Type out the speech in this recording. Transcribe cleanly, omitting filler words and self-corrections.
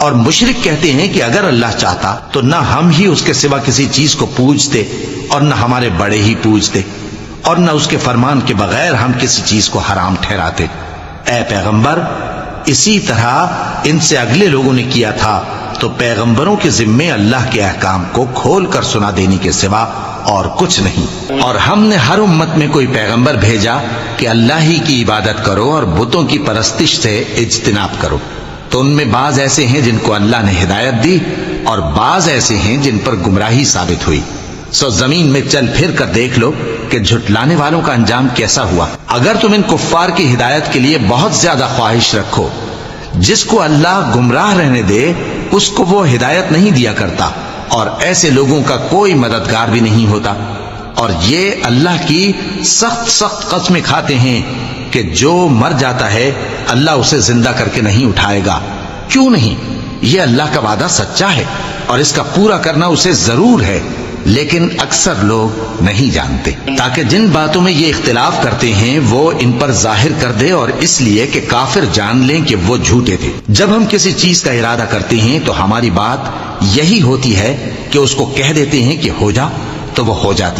اور مشرک کہتے ہیں کہ اگر اللہ چاہتا تو نہ ہم ہی اس کے سوا کسی چیز کو پوجتے اور نہ ہمارے بڑے ہی پوجتے اور نہ اس کے فرمان کے بغیر ہم کسی چیز کو حرام ٹھہراتے۔ اے پیغمبر، اسی طرح ان سے اگلے لوگوں نے کیا تھا، تو پیغمبروں کے ذمے اللہ کے احکام کو کھول کر سنا دینے کے سوا اور کچھ نہیں۔ اور ہم نے ہر امت میں کوئی پیغمبر بھیجا کہ اللہ ہی کی عبادت کرو اور بتوں کی پرستش سے اجتناب کرو، تو ان میں بعض ایسے ہیں جن کو اللہ نے ہدایت دی اور بعض ایسے ہیں جن پر گمراہی ثابت ہوئی۔ سو زمین میں چل پھر کر دیکھ لو کہ جھٹلانے والوں کا انجام کیسا ہوا۔ اگر تم ان کفار کی ہدایت کے لیے بہت زیادہ خواہش رکھو، جس کو اللہ گمراہ رہنے دے اس کو وہ ہدایت نہیں دیا کرتا، اور ایسے لوگوں کا کوئی مددگار بھی نہیں ہوتا۔ اور یہ اللہ کی سخت قسمیں کھاتے ہیں کہ جو مر جاتا ہے اللہ اسے زندہ کر کے نہیں اٹھائے گا۔ کیوں نہیں؟ یہ اللہ کا وعدہ سچا ہے اور اس کا پورا کرنا اسے ضرور ہے، لیکن اکثر لوگ نہیں جانتے۔ تاکہ جن باتوں میں یہ اختلاف کرتے ہیں وہ ان پر ظاہر کر دے، اور اس لیے کہ کافر جان لیں کہ وہ جھوٹے تھے۔ جب ہم کسی چیز کا ارادہ کرتے ہیں تو ہماری بات یہی ہوتی ہے کہ اس کو کہہ دیتے ہیں کہ ہو جا، تو وہ ہو جاتی